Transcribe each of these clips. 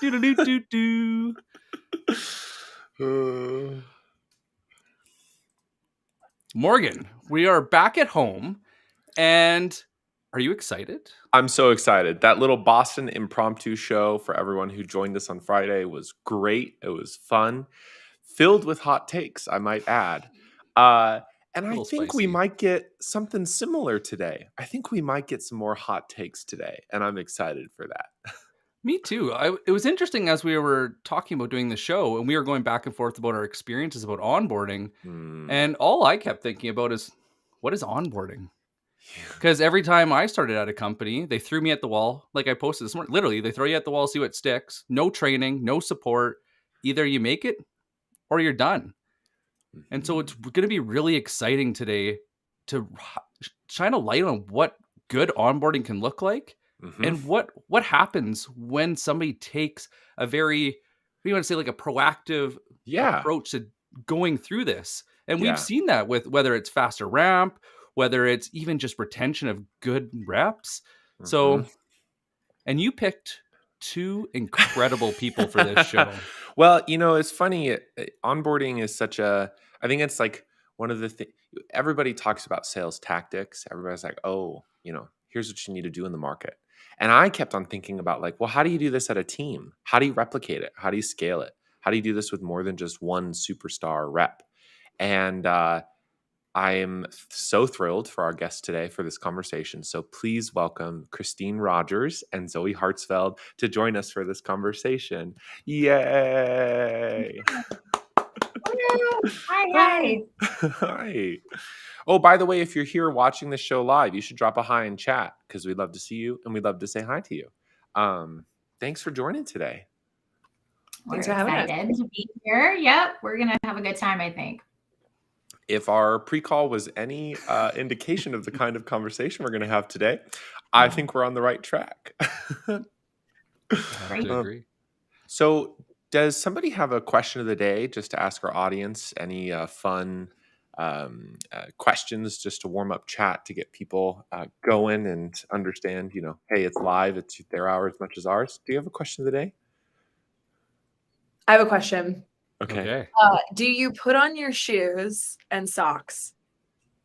Do-do-do-do-do. Morgan, we are back at home, and are you excited? I'm so excited. That little Boston impromptu show for everyone who joined us on Friday was great. It was fun, filled with hot takes, I might add. And I Little think we spicy. might get something similar today. I think we might get some more hot takes today, and I'm excited for that. Me too. It was interesting as we were talking about doing the show, and we were going back and forth about our experiences about onboarding, and all I kept thinking about is, what is onboarding? Because every time I started at a company, they threw me at the wall. Like I posted this morning, literally, they throw you at the wall, see what sticks. No training, no support. Either you make it or you're done. And so it's going to be really exciting today to shine a light on what good onboarding can look like and what happens when somebody takes a very, what do you want to say, like a proactive approach to going through this. And we've seen that with whether it's faster ramp, whether it's even just retention of good reps. So, and you picked two incredible people for this show. Well, it's funny. Onboarding is such a, I think it's like one of the things, everybody talks about sales tactics. Everybody's like, oh, here's what you need to do in the market. And I kept on thinking about like, well, how do you do this at a team? How do you replicate it? How do you scale it? How do you do this with more than just one superstar rep? And I am so thrilled for our guest today for this conversation. So please welcome Christine Rogers and Zoë Hartsfeld to join us for this conversation. Yay! Hi. Hi. Oh, by the way, if you're here watching the show live, you should drop a hi in chat because we'd love to see you and we'd love to say hi to you. Thanks for joining today. We're excited to be here. Yep, we're going to have a good time, I think. If our pre-call was any indication of the kind of conversation we're going to have today, I think we're on the right track. I agree. So does somebody have a question of the day just to ask our audience? Any fun questions just to warm up chat to get people going and understand, hey, it's live. It's their hour as much as ours. Do you have a question of the day? I have a question. Okay. Do you put on your shoes and socks?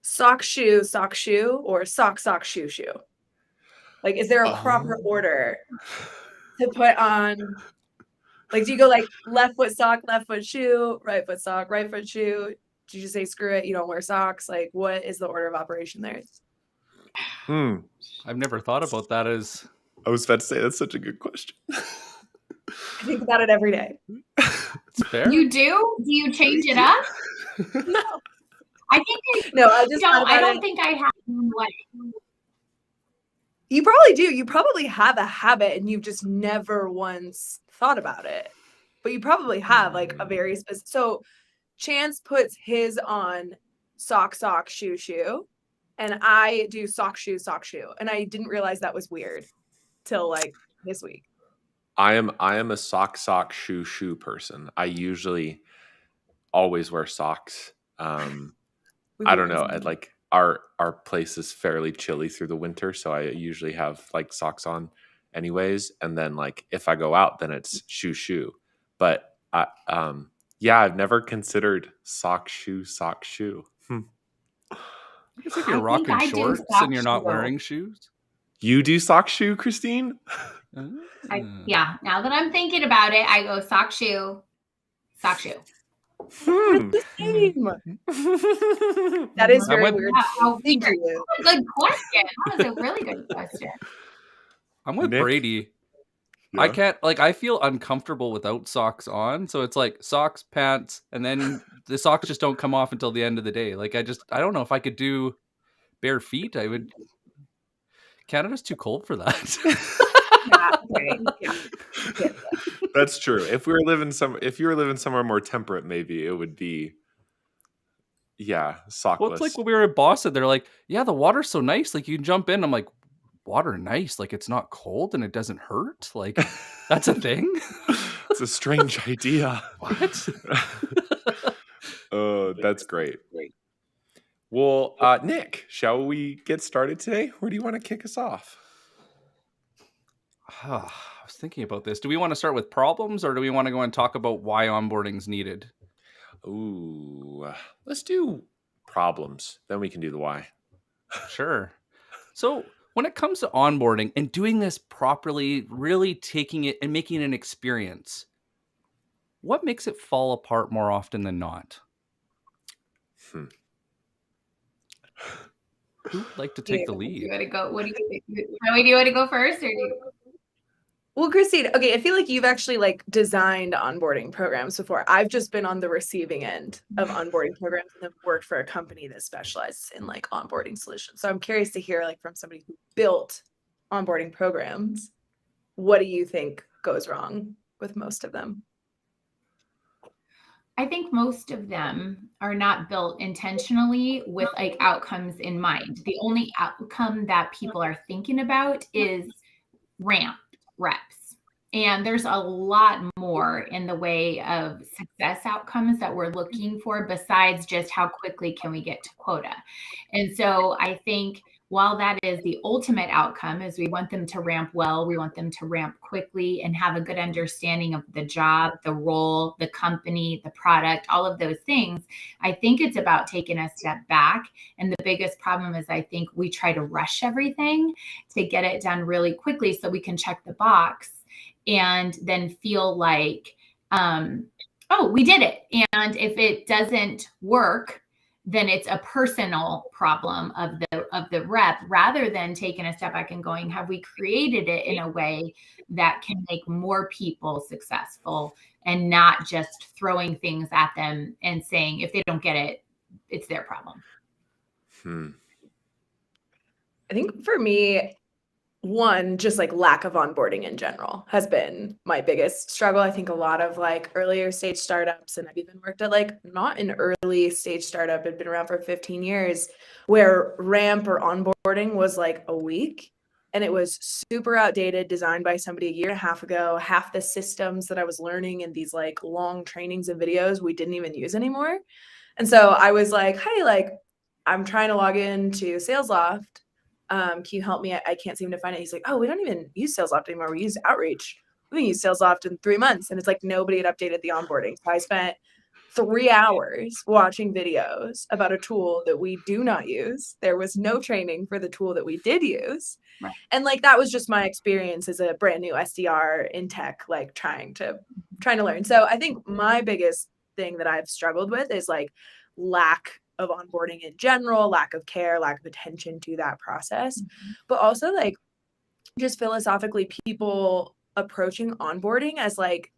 Sock, shoe, or sock, shoe? Like, is there a proper order to put on? Like, do you go like left foot sock, left foot shoe, right foot sock, right foot shoe? Do you just say, screw it, you don't wear socks? Like, what is the order of operation there? I've never thought about that as... I was about to say, that's such a good question. I think about it every day. It's fair. You do? Do you change it up? No. I think I don't think I have one way. You probably do. You probably have a habit and you've just never once thought about it. But you probably have like a very specific. So Chance puts his on sock, shoe. And I do sock, shoe. And I didn't realize that was weird till like this week. I am a sock, shoe person. I usually always wear socks. I don't know. Like our place is fairly chilly through the winter, so I usually have like socks on anyways. And then like if I go out, then it's shoe. But I've never considered sock, shoe. It's like you're rocking shorts and you're not wearing shoes. You do sock, shoe, Christine? Yeah. Now that I'm thinking about it, I go sock, shoe. The same. That is very weird. Thank you. That's a good question. That was a really good question. I'm with Brady. Yeah. I can't, like, I feel uncomfortable without socks on. So it's like socks, pants, and then the socks just don't come off until the end of the day. Like, I don't know if I could do bare feet. I would. Canada's too cold for that. Yeah. That's true. If you were living somewhere more temperate, maybe it would be, sockless. Well, it's like when we were in Boston. They're like, yeah, the water's so nice. Like you can jump in. I'm like, water nice? Like it's not cold and it doesn't hurt? Like that's a thing? It's a strange idea. What? Oh, that's great. Well, Nick, shall we get started today? Where do you want to kick us off? I was thinking about this. Do we want to start with problems, or do we want to go and talk about why onboarding is needed? Ooh, let's do problems. Then we can do the why. Sure. So when it comes to onboarding and doing this properly, really taking it and making it an experience, what makes it fall apart more often than not? Hmm. Who'd like to take the Do you lead? want to go? What do you think? Joey, do you want to go first, or do you? Well, Christine, okay, I feel like you've actually like designed onboarding programs before. I've just been on the receiving end of onboarding programs and have worked for a company that specializes in like onboarding solutions. So I'm curious to hear like from somebody who built onboarding programs, what do you think goes wrong with most of them? I think most of them are not built intentionally with like outcomes in mind. The only outcome that people are thinking about is ramp reps. And there's a lot more in the way of success outcomes that we're looking for besides just how quickly can we get to quota. And so I think while that is the ultimate outcome, is we want them to ramp well, we want them to ramp quickly and have a good understanding of the job, the role, the company, the product, all of those things. I think it's about taking a step back. And the biggest problem is I think we try to rush everything to get it done really quickly so we can check the box and then feel like, oh, we did it. And if it doesn't work, then it's a personal problem of the rep, rather than taking a step back and going, have we created it in a way that can make more people successful, and not just throwing things at them and saying, if they don't get it, it's their problem. I think for me, one, just like lack of onboarding in general has been my biggest struggle. I think a lot of like earlier stage startups, and I've even worked at like not an early stage startup, had been around for 15 years, where ramp or onboarding was like a week, and it was super outdated, designed by somebody a year and a half ago. Half the systems that I was learning in these like long trainings and videos we didn't even use anymore. And so I was like, hey, like I'm trying to log into SalesLoft. Can you help me? I can't seem to find it. He's like, oh, we don't even use SalesLoft anymore. We use Outreach. We haven't used SalesLoft in 3 months. And it's like nobody had updated the onboarding. So I spent 3 hours watching videos about a tool that we do not use. There was no training for the tool that we did use. Right. And like that was just my experience as a brand new SDR in tech, like trying to learn. So I think my biggest thing that I've struggled with is like lack of onboarding in general, lack of care, lack of attention to that process, but also like just philosophically people approaching onboarding as like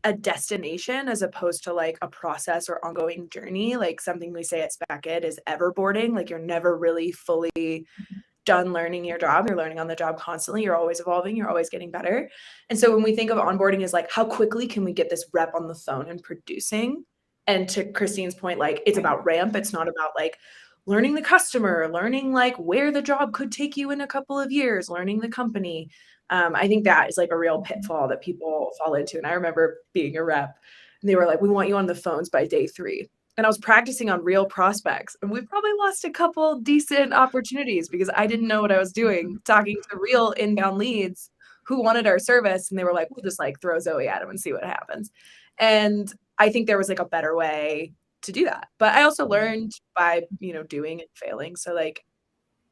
a destination as opposed to like a process or ongoing journey. Like something we say at Spec Ed is everboarding. Like you're never really fully done learning your job. You're learning on the job constantly. You're always evolving. You're always getting better. And so when we think of onboarding as like, how quickly can we get this rep on the phone and producing? And to Christine's point, like it's about ramp. It's not about like learning the customer, learning like where the job could take you in a couple of years, learning the company. I think that is like a real pitfall that people fall into. And I remember being a rep and they were like, we want you on the phones by day 3. And I was practicing on real prospects, and we probably lost a couple decent opportunities because I didn't know what I was doing, talking to real inbound leads who wanted our service. And they were like, we'll just like throw Zoe at them and see what happens. And I think there was like a better way to do that. But I also learned by, doing and failing. So like,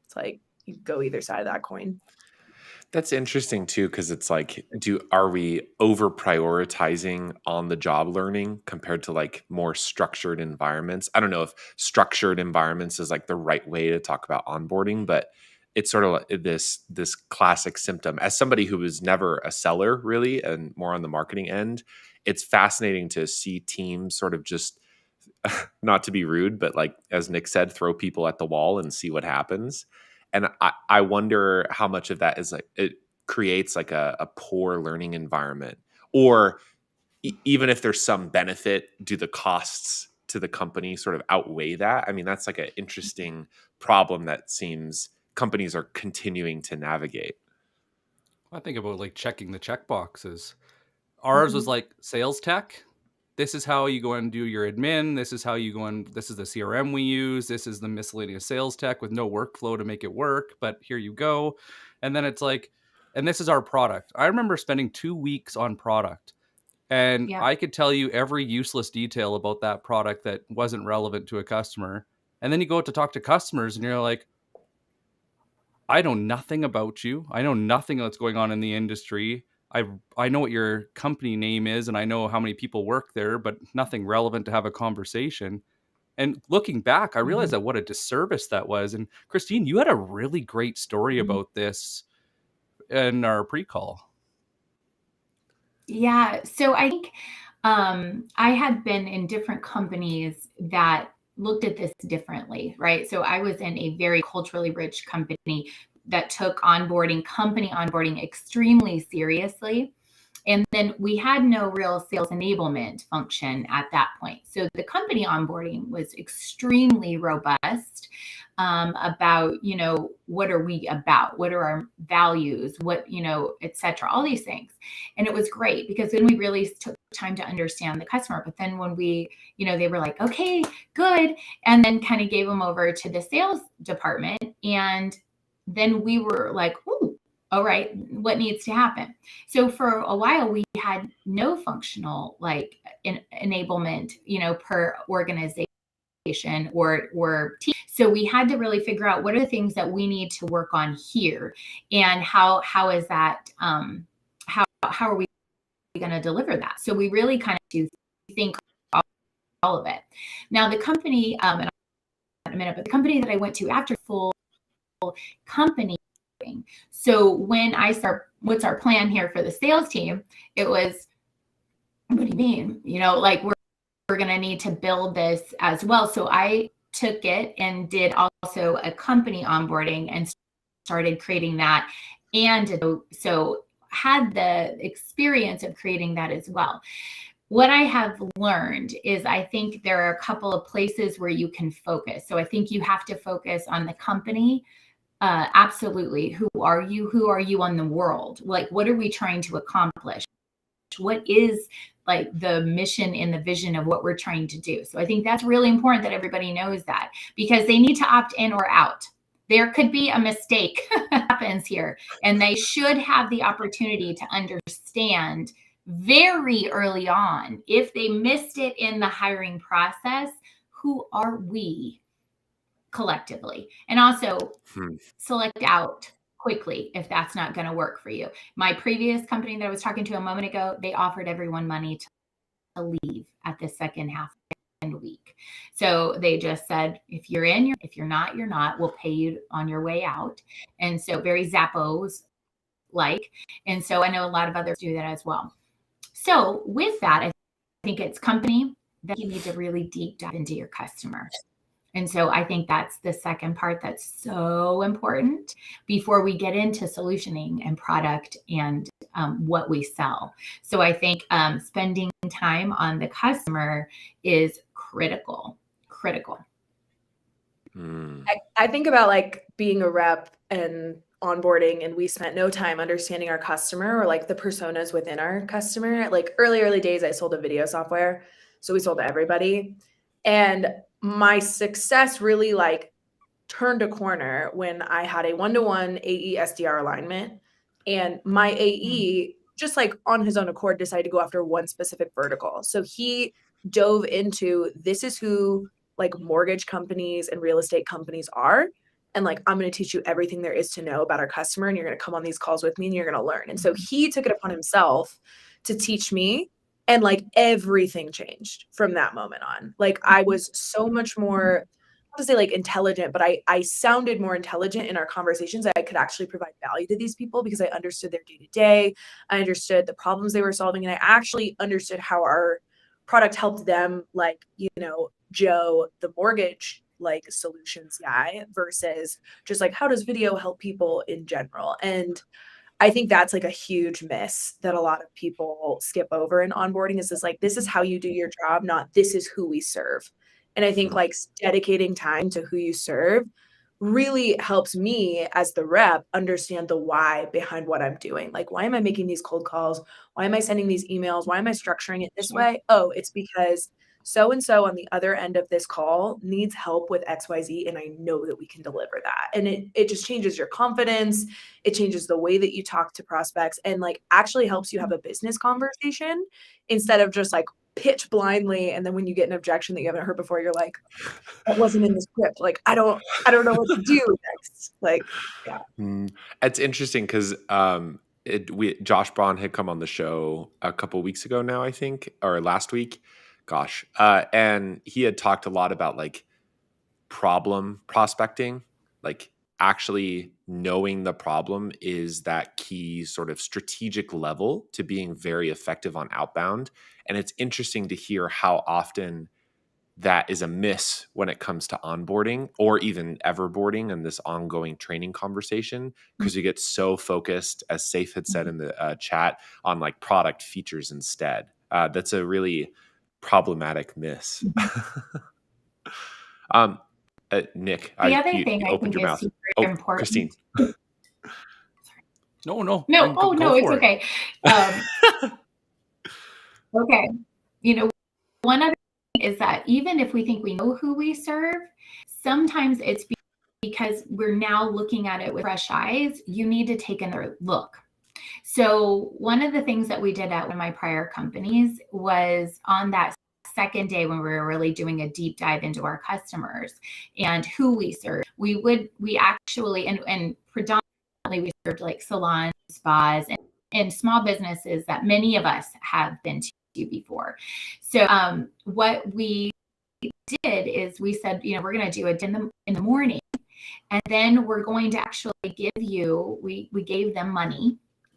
it's like you go either side of that coin. That's interesting too, because it's like, are we over prioritizing on the job learning compared to like more structured environments? I don't know if structured environments is like the right way to talk about onboarding, but it's sort of like this classic symptom. As somebody who was never a seller really, and more on the marketing end, it's fascinating to see teams sort of just, not to be rude, but like, as Nick said, throw people at the wall and see what happens. And I wonder how much of that is like, it creates like a poor learning environment, or even if there's some benefit, do the costs to the company sort of outweigh that? I mean, that's like an interesting problem that seems companies are continuing to navigate. I think about like checking the check boxes. Ours was like sales tech. This is how you go and do your admin. This is how you go and this is the CRM we use. This is the miscellaneous sales tech with no workflow to make it work. But here you go. And then it's like, and this is our product. I remember spending 2 weeks on product, and Yeah. I could tell you every useless detail about that product that wasn't relevant to a customer. And then you go out to talk to customers and you're like, I know nothing about you. I know nothing that's going on in the industry. I know what your company name is and I know how many people work there, but nothing relevant to have a conversation. And looking back, I realized that what a disservice that was. And Christine, you had a really great story about this in our pre-call. Yeah. So I think I had been in different companies that looked at this differently, right? So I was in a very culturally rich company that took company onboarding extremely seriously. And then we had no real sales enablement function at that point. So the company onboarding was extremely robust about, what are we about? What are our values? What, et cetera, all these things. And it was great because then we really took time to understand the customer. But then when we, they were like, okay, good. And then kind of gave them over to the sales department. And then we were like, ooh, all right, what needs to happen? So for a while, we had no functional enablement, per organization or team. So we had to really figure out what are the things that we need to work on here, and how is that how are we going to deliver that? So we really kind of do think all of it. Now the company, and in a minute, but the company that I went to after full company. So when I start, what's our plan here for the sales team? It was, what do you mean? We're going to need to build this as well. So I took it and did also a company onboarding and started creating that. And so had the experience of creating that as well. What I have learned is I think there are a couple of places where you can focus. So I think you have to focus on the company. Absolutely. Who are you? Who are you on the world? What are we trying to accomplish? What is the mission and the vision of what we're trying to do? So I think that's really important that everybody knows that, because they need to opt in or out. There could be a mistake that happens here, and they should have the opportunity to understand very early on, if they missed it in the hiring process, who are we collectively? And also select out quickly if that's not going to work for you. My previous company that I was talking to a moment ago, they offered everyone money to leave at the second half of the week. So they just said, if you're in, if you're not, you're not. We'll pay you on your way out. And so very Zappos like. And so I know a lot of others do that as well. So with that, I think it's company that you need to really deep dive into your customer. And so I think that's the second part that's so important before we get into solutioning and product and what we sell. So I think spending time on the customer is critical. I think about being a rep and onboarding, and we spent no time understanding our customer or the personas within our customer. Early days, I sold a video software. So we sold to everybody. And my success really turned a corner when I had a 1-to-1 AE SDR alignment, and my AE just on his own accord decided to go after one specific vertical. So he dove into, this is who mortgage companies and real estate companies are. And I'm going to teach you everything there is to know about our customer. And you're going to come on these calls with me and you're going to learn. And so he took it upon himself to teach me. And everything changed from that moment on. I was so much more, not to say intelligent, but I sounded more intelligent in our conversations. I could actually provide value to these people because I understood their day-to-day. I understood the problems they were solving. And I actually understood how our product helped them, Joe, the mortgage solutions guy, versus just how does video help people in general. And I think that's a huge miss that a lot of people skip over in onboarding, is this is how you do your job, not this is who we serve. And I think dedicating time to who you serve really helps me as the rep understand the why behind what I'm doing. Why am I making these cold calls? Why am I sending these emails? Why am I structuring it this way? Oh, it's because so and so on the other end of this call needs help with XYZ, and I know that we can deliver that. And it just changes your confidence. It changes the way that you talk to prospects, and like actually helps you have a business conversation instead of just like pitch blindly. And then when you get an objection that you haven't heard before, you're like, that wasn't in the script. Like, I don't know what to do next. Like, yeah. It's interesting because Josh Braun had come on the show a couple weeks ago now, I think, or last week. Gosh. And he had talked a lot about like problem prospecting, like actually knowing the problem is that key sort of strategic level to being very effective on outbound. And it's interesting to hear how often that is a miss when it comes to onboarding or even everboarding and this ongoing training conversation, because you get so focused, as Saif had said in the chat, on like product features instead. That's a really problematic miss. Nick, the other thing you I opened think your is mouth. super important. Christine. No. It's okay. Okay. You know, one other thing is that even if we think we know who we serve, sometimes it's because we're now looking at it with fresh eyes. You need to take another look. So one of the things that we did at one of my prior companies was on that second day when we were really doing a deep dive into our customers and who we serve, we actually, and predominantly we served like salons, spas, and small businesses that many of us have been to before. So what we did is we said, we're going to do it in the morning, and then we're going to actually give you, we gave them money,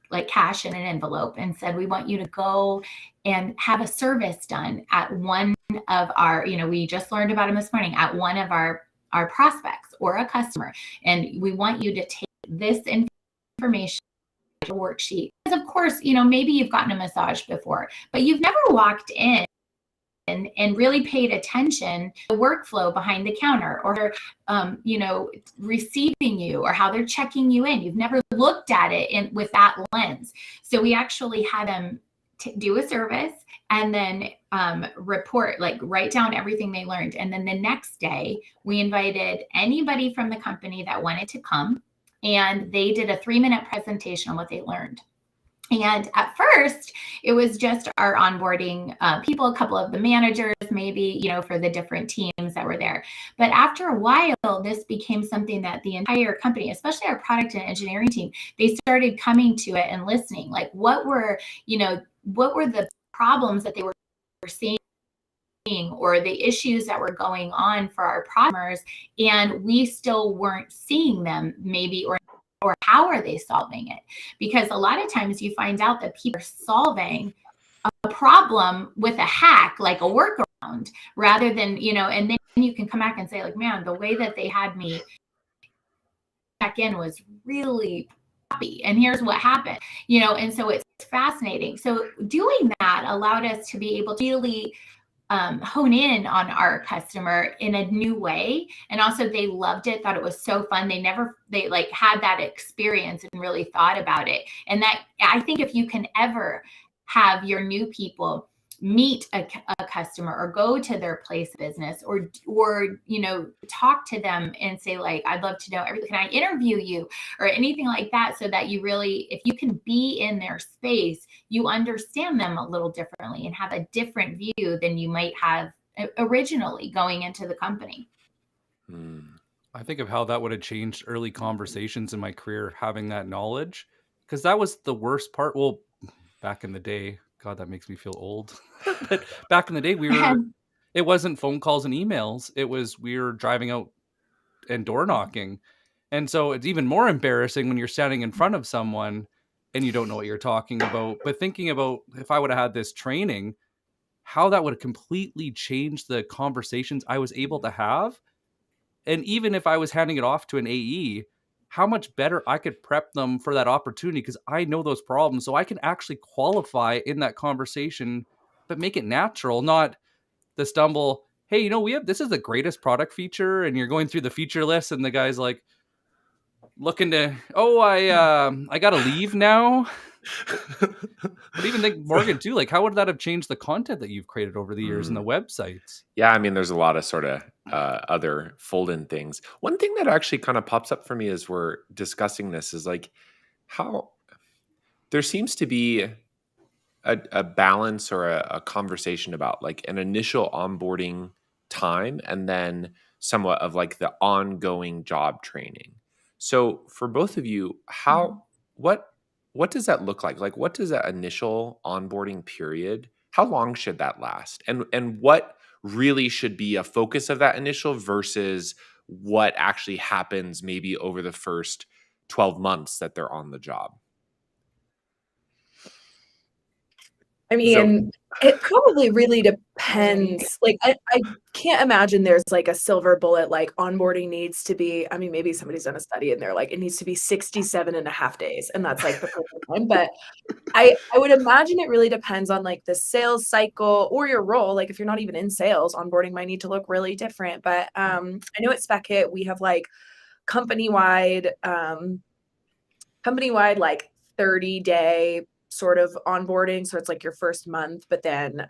like cash in an envelope, and said, we want you to go and have a service done at one of our, we just learned about them this morning, at one of our prospects or a customer. And we want you to take this information, a worksheet. Because of course, maybe you've gotten a massage before, but you've never walked in and really paid attention to the workflow behind the counter, or receiving you, or how they're checking you in. You've never looked at it with that lens. So we actually had them do a service and then report, like write down everything they learned. And then the next day we invited anybody from the company that wanted to come, and they did a 3-minute presentation on what they learned. And at first, it was just our onboarding people, a couple of the managers, maybe, for the different teams that were there. But after a while, this became something that the entire company, especially our product and engineering team, they started coming to it and listening. Like, what were the problems that they were seeing, or the issues that were going on for our customers, and we still weren't seeing them, maybe, or how are they solving it? Because a lot of times you find out that people are solving a problem with a hack, like a workaround, rather than, and then you can come back and say, like, man, the way that they had me check in was really crappy, and here's what happened, and so it's fascinating. So doing that allowed us to be able to really hone in on our customer in a new way. And also they loved it, thought it was so fun. They like had that experience and really thought about it. And that, I think, if you can ever have your new people meet a customer or go to their place of business, or talk to them and say, like, I'd love to know everything, can I interview you, or anything like that, so that you really, if you can be in their space, you understand them a little differently and have a different view than you might have originally going into the company. I think of how that would have changed early conversations in my career, having that knowledge, because that was the worst part. Well, back in the day, God, that makes me feel old. But back in the day, it wasn't phone calls and emails. It was, we were driving out and door knocking. And so it's even more embarrassing when you're standing in front of someone and you don't know what you're talking about. But thinking about, if I would have had this training, how that would have completely changed the conversations I was able to have. And even if I was handing it off to an AE, how much better I could prep them for that opportunity, because I know those problems. So I can actually qualify in that conversation, but make it natural, not the stumble. Hey, this is the greatest product feature, and you're going through the feature list, and the guy's like looking to, I got to leave now. But even think, Morgan, too, like how would that have changed the content that you've created over the years and the websites? Yeah, I mean, there's a lot of sort of other fold-in things. One thing that actually kind of pops up for me as we're discussing this is like how there seems to be a balance or a conversation about like an initial onboarding time and then somewhat of like the ongoing job training. So for both of you, what does that look like? Like what does that initial onboarding period, how long should that last? And what really should be a focus of that initial versus what actually happens maybe over the first 12 months that they're on the job? I mean, it probably really depends. Like, I can't imagine there's like a silver bullet, like onboarding needs to be, I mean, maybe somebody's done a study and they're like, it needs to be 67.5 days. And that's like the perfect time. But I would imagine it really depends on like the sales cycle or your role. Like if you're not even in sales, onboarding might need to look really different. But I know at SpecHit, we have like company-wide like 30-day sort of onboarding. So it's like your first month, but then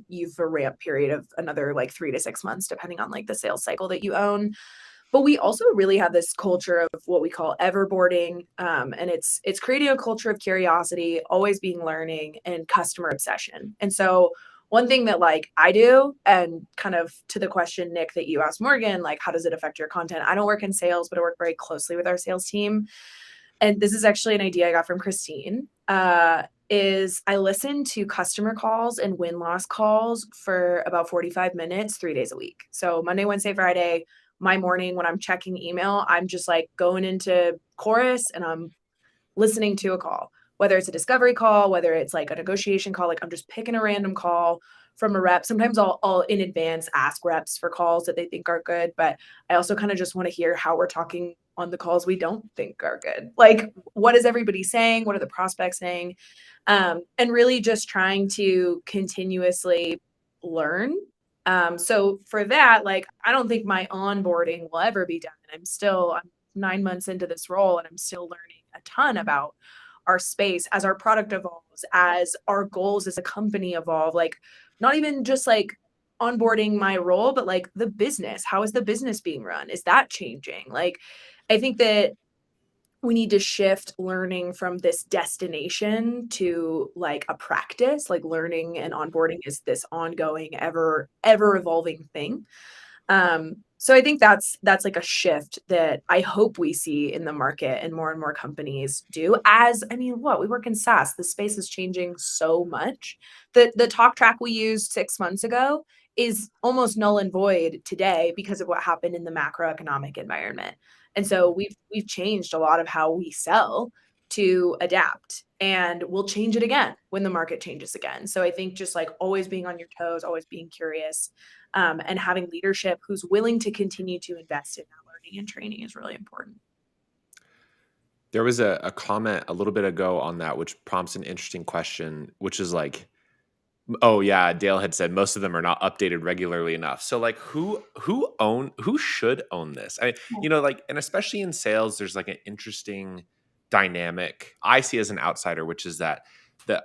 you've a ramp period of another like 3 to 6 months, depending on like the sales cycle that you own. But we also really have this culture of what we call everboarding. And it's creating a culture of curiosity, always being learning, and customer obsession. And so one thing that like I do, and kind of to the question, Nick, that you asked Morgan, like how does it affect your content? I don't work in sales, but I work very closely with our sales team. And this is actually an idea I got from Christine, is I listen to customer calls and win-loss calls for about 45 minutes, 3 days a week. So Monday, Wednesday, Friday, my morning when I'm checking email, I'm just like going into Chorus and I'm listening to a call, whether it's a discovery call, whether it's like a negotiation call, like I'm just picking a random call from a rep. Sometimes I'll in advance ask reps for calls that they think are good, but I also kind of just want to hear how we're talking on the calls we don't think are good. Like, what is everybody saying? What are the prospects saying? And really just trying to continuously learn. So for that, like, I don't think my onboarding will ever be done. I'm 9 months into this role and I'm still learning a ton about our space as our product evolves, as our goals as a company evolve, like not even just like onboarding my role, but like the business. How is the business being run? Is that changing? Like, I think that we need to shift learning from this destination to like a practice. Like learning and onboarding is this ongoing, ever evolving thing. So I think that's like a shift that I hope we see in the market and more companies do. As I mean, we work in SaaS. The space is changing so much. The talk track we used 6 months ago is almost null and void today because of what happened in the macroeconomic environment. And so we've changed a lot of how we sell to adapt, and we'll change it again when the market changes again. So I think just like always being on your toes, always being curious, and having leadership who's willing to continue to invest in that learning and training is really important. There was a comment a little bit ago on that, which prompts an interesting question, which is like, oh yeah, Dale had said most of them are not updated regularly enough. So like who should own this? Like, and especially in sales, there's like an interesting dynamic I see as an outsider, which is that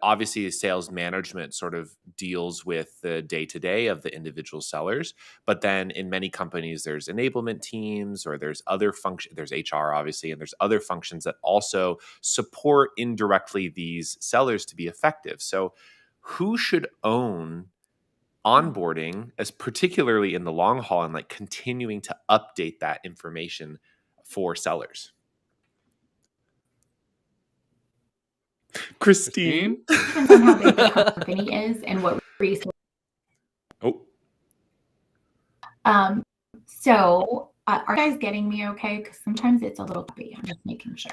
obviously sales management sort of deals with the day-to-day of the individual sellers. But then in many companies, there's enablement teams or there's other functions, there's HR obviously, and there's other functions that also support indirectly these sellers to be effective. So who should own onboarding, as particularly in the long haul, and like continuing to update that information for sellers? Christine? Depends on how big the company is and what resources. So are you guys getting me okay? Because sometimes it's a little choppy. I'm just making sure.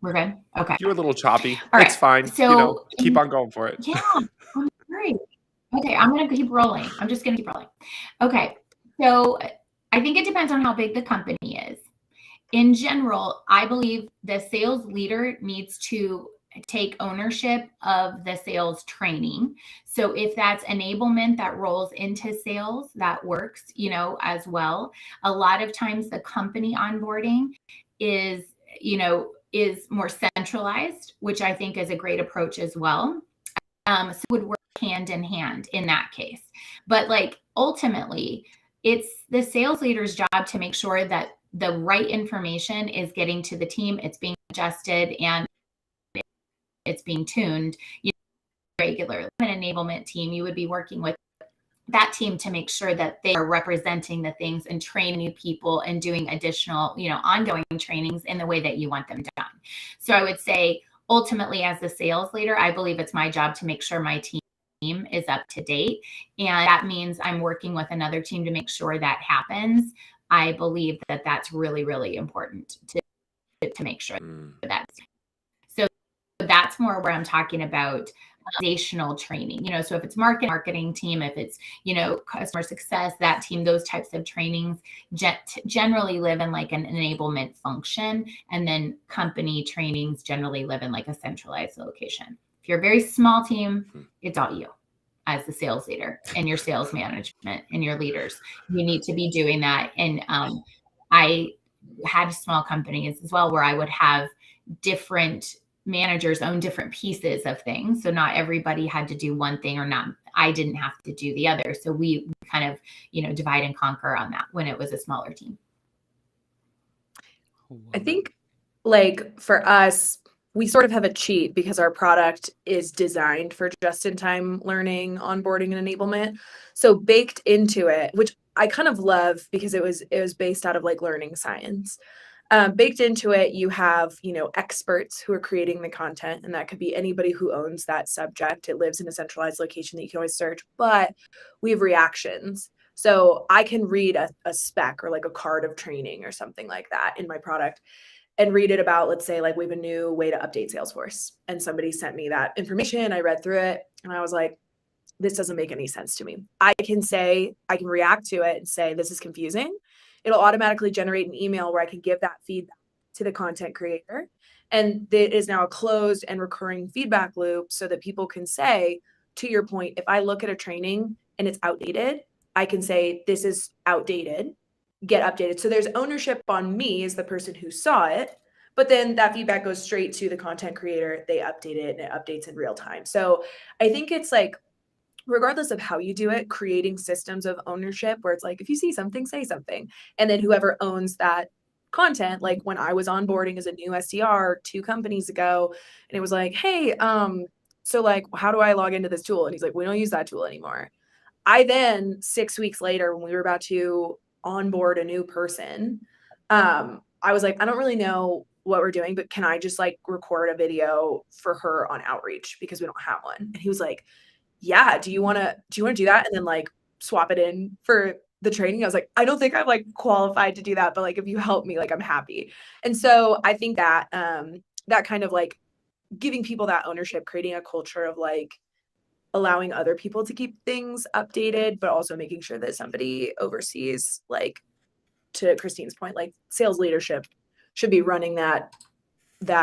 We're good? Okay. You're a little choppy. All It's right. fine. So keep on going for it. Yeah, I'm great. Okay, I'm going to keep rolling. I'm just going to keep rolling. Okay, so I think it depends on how big the company is. In general, I believe the sales leader needs to take ownership of the sales training. So if that's enablement that rolls into sales, that works, as well. A lot of times the company onboarding is, is more centralized, which I think is a great approach as well. So it would work hand in hand in that case. But like ultimately, it's the sales leader's job to make sure that the right information is getting to the team, it's being adjusted, and it's being tuned regularly. An enablement team, you would be working with that team to make sure that they are representing the things and training new people and doing additional, ongoing trainings in the way that you want them done. So I would say ultimately, as the sales leader, I believe it's my job to make sure my team is up to date. And that means I'm working with another team to make sure that happens. I believe that that's really, really important to make sure that's. So that's more where I'm talking about organizational training, so if it's marketing team, if it's, customer success, that team, those types of trainings generally live in like an enablement function. And then company trainings generally live in like a centralized location. If you're a very small team, it's all you as the sales leader and your sales management and your leaders. You need to be doing that. And I had small companies as well where I would have different managers own different pieces of things. So not everybody had to do one thing, or not, I didn't have to do the other. So we kind of, divide and conquer on that when it was a smaller team. I think like for us, we sort of have a cheat because our product is designed for just-in-time learning, onboarding, and enablement. So baked into it, which I kind of love because it was based out of like learning science. Baked into it, you have, experts who are creating the content, and that could be anybody who owns that subject. It lives in a centralized location that you can always search, but we have reactions. So I can read a spec or like a card of training or something like that in my product and read it about, let's say, like we have a new way to update Salesforce, and somebody sent me that information. I read through it and I was like, this doesn't make any sense to me. I can react to it and say, this is confusing. It'll automatically generate an email where I can give that feedback to the content creator. And it is now a closed and recurring feedback loop so that people can say, to your point, if I look at a training and it's outdated, I can say, this is outdated, get updated. So there's ownership on me as the person who saw it, but then that feedback goes straight to the content creator. They update it and it updates in real time. So I think it's like, regardless of how you do it, creating systems of ownership where it's like, if you see something, say something. And then whoever owns that content, like when I was onboarding as a new SDR 2 companies ago, and it was like, hey, so like, how do I log into this tool? And he's like, we don't use that tool anymore. I then 6 weeks later, when we were about to onboard a new person, I was like, I don't really know what we're doing, but can I just like record a video for her on outreach because we don't have one? And he was like, yeah, do you want to do that? And then like swap it in for the training. I was like, I don't think I'm like qualified to do that, but like, if you help me, like I'm happy. And so I think that, that kind of like giving people that ownership, creating a culture of like allowing other people to keep things updated, but also making sure that somebody oversees, like to Christine's point, like sales leadership should be running that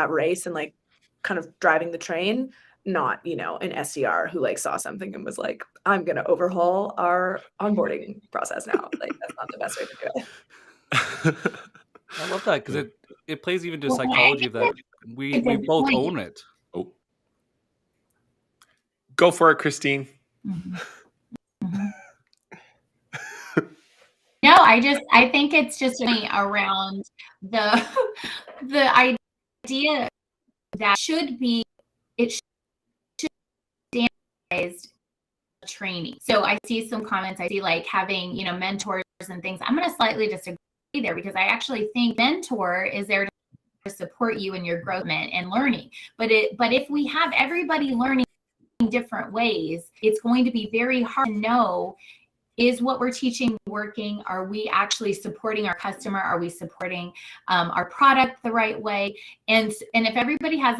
race and like kind of driving the train. Not, an SDR who like saw something and was like, I'm going to overhaul our onboarding process now. Like that's not the best way to do it. I love that because it plays even to psychology that we both own it. Oh, go for it, Christine. Mm-hmm. Mm-hmm. No, I think it's just around the idea that it should be standardized training. So I see some comments, I see like having, mentors and things. I'm going to slightly disagree there because I actually think mentor is there to support you in your growth and learning. But if we have everybody learning different ways, it's going to be very hard to know, is what we're teaching working? Are we actually supporting our customer? Are we supporting our product the right way? And if everybody has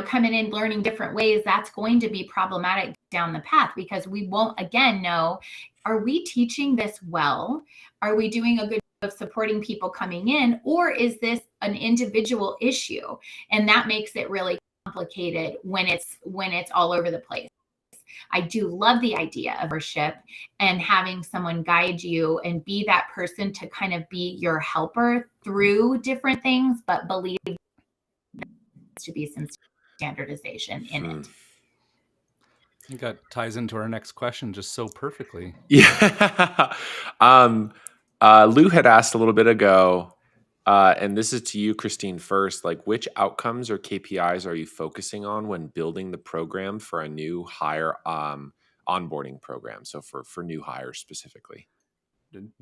coming in learning different ways, that's going to be problematic down the path because we won't again know, are we teaching this well? Are we doing a good job of supporting people coming in, or is this an individual issue? And that makes it really complicated when it's all over the place. I do love the idea of worship and having someone guide you and be that person to kind of be your helper through different things, but believe to be some standardization in it. I think that ties into our next question just so perfectly. Yeah. Lou had asked a little bit ago, and this is to you, Christine, first, like which outcomes or KPIs are you focusing on when building the program for a new hire onboarding program? So for new hires specifically.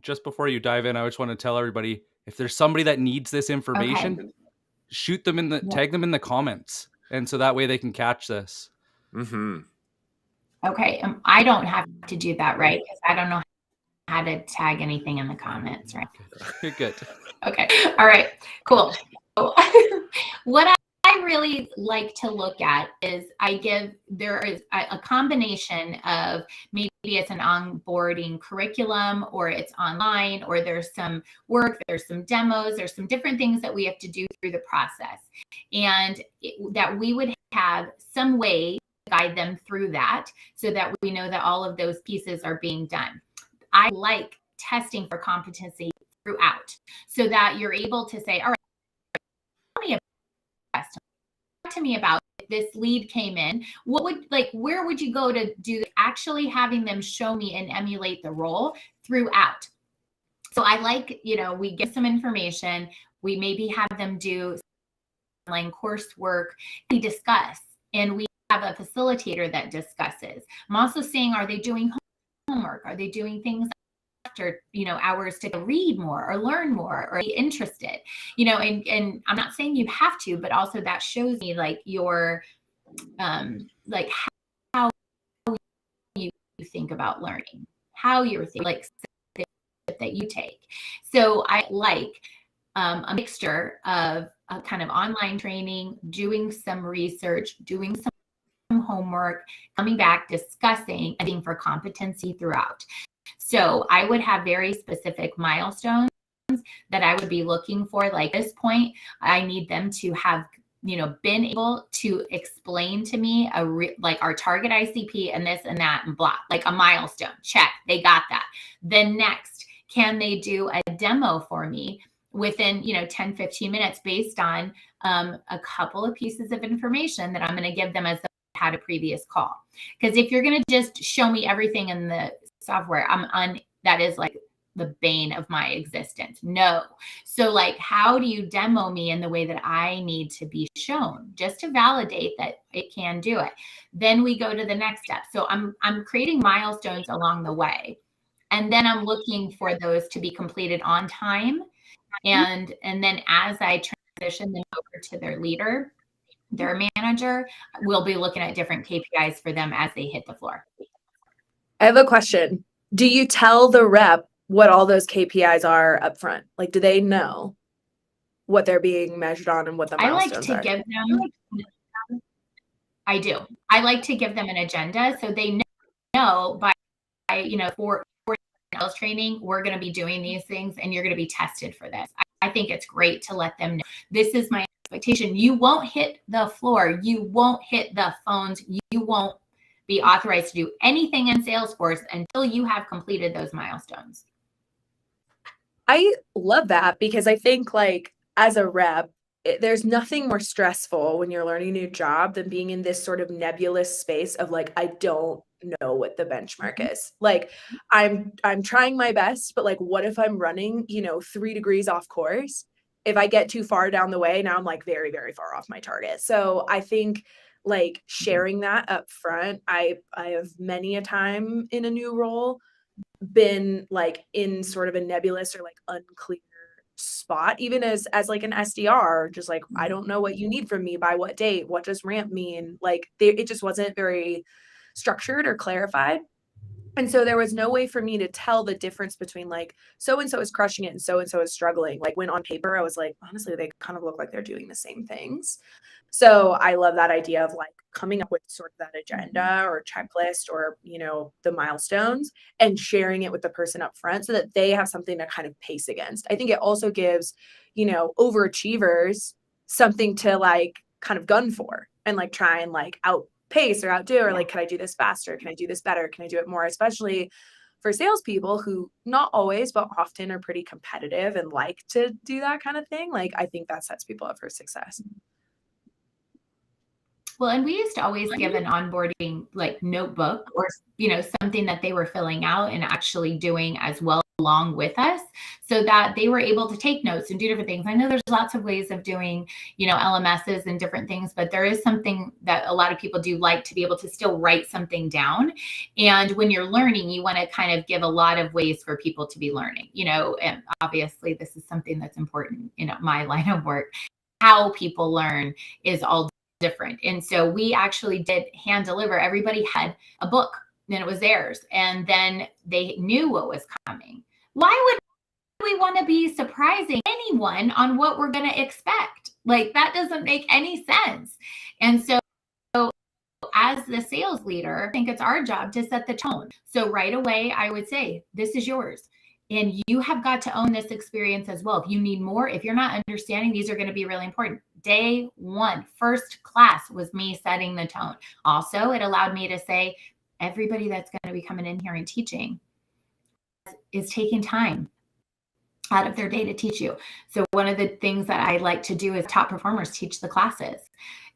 Just before you dive in, I just want to tell everybody, if there's somebody that needs this information, shoot them in the tag them in the comments. And so that way they can catch this. Mm-hmm. Okay. I don't have to do that, right? Because I don't know how to tag anything in the comments, right? You're good. Okay. All right. Cool. So, what I really like to look at is there is a combination of maybe it's an onboarding curriculum, or it's online, or there's some work, there's some demos, there's some different things that we have to do through the process, and that we would have some way to guide them through that so that we know that all of those pieces are being done. I like testing for competency throughout so that you're able to say, all right, talk to me about if this lead came in, where would you go to do actually having them show me and emulate the role throughout. So I like, we get some information, we maybe have them do online coursework, we discuss, and we have a facilitator that discusses. I'm also saying, are they doing homework? Are they doing things after hours to read more or learn more or be interested? And I'm not saying you have to, but also that shows me like your like how you think about learning, how you're thinking, like that you take. So I like a mixture of a kind of online training, doing some research, doing some homework, coming back, discussing, and being for competency throughout. So I would have very specific milestones that I would be looking for. Like at this point, I need them to have, been able to explain to me like our target ICP and this and that and blah, like a milestone. Check, they got that. Then next, can they do a demo for me within 10, 15 minutes based on a couple of pieces of information that I'm going to give them as I had a previous call? Because if you're going to just show me everything in the software, that is like the bane of my existence. No. So like, how do you demo me in the way that I need to be shown, just to validate that it can do it? Then we go to the next step. So I'm creating milestones along the way, and then I'm looking for those to be completed on time. And then as I transition them over to their leader, their manager, we'll be looking at different KPIs for them as they hit the floor. I have a question. Do you tell the rep what all those KPIs are up front? Like, do they know what they're being measured on and what the milestones are? I do. I like to give them an agenda so they know by for sales training, we're going to be doing these things and you're going to be tested for this. I think it's great to let them know, this is my expectation. You won't hit the floor. You won't hit the phones. You won't be authorized to do anything in Salesforce until you have completed those milestones. I love that, because I think like as a rep, there's nothing more stressful when you're learning a new job than being in this sort of nebulous space of like, I don't know what the benchmark is. Like I'm trying my best, but like, what if I'm running, 3 degrees off course? If I get too far down the way, now I'm like very, very far off my target. So I think like sharing that up front, I have many a time in a new role been like in sort of a nebulous or like unclear spot, even as like an SDR, just like, I don't know what you need from me by what date, what does ramp mean? Like it just wasn't very structured or clarified. And so there was no way for me to tell the difference between like, so-and-so is crushing it and so-and-so is struggling. Like when on paper, I was like, honestly, they kind of look like they're doing the same things. So I love that idea of like coming up with sort of that agenda or checklist or, the milestones and sharing it with the person up front so that they have something to kind of pace against. I think it also gives, overachievers something to like kind of gun for and like try and like outpace or outdo, or like, can I do this faster? Can I do this better? Can I do it more? Especially for salespeople who not always, but often are pretty competitive and like to do that kind of thing. Like, I think that sets people up for success. Well, and we used to always give an onboarding like notebook or, something that they were filling out and actually doing as well along with us so that they were able to take notes and do different things. I know there's lots of ways of doing, LMSs and different things, but there is something that a lot of people do like to be able to still write something down. And when you're learning, you want to kind of give a lot of ways for people to be learning, and obviously this is something that's important in my line of work. How people learn is all different. And so we actually did hand deliver. Everybody had a book and it was theirs. And then they knew what was coming. Why would we want to be surprising anyone on what we're going to expect? Like that doesn't make any sense. And so as the sales leader, I think it's our job to set the tone. So right away, I would say, this is yours. And you have got to own this experience as well. If you need more, if you're not understanding, these are going to be really important. Day one, first class was me setting the tone. Also, it allowed me to say, everybody that's going to be coming in here and teaching is taking time out of their day to teach you. So one of the things that I like to do is top performers teach the classes.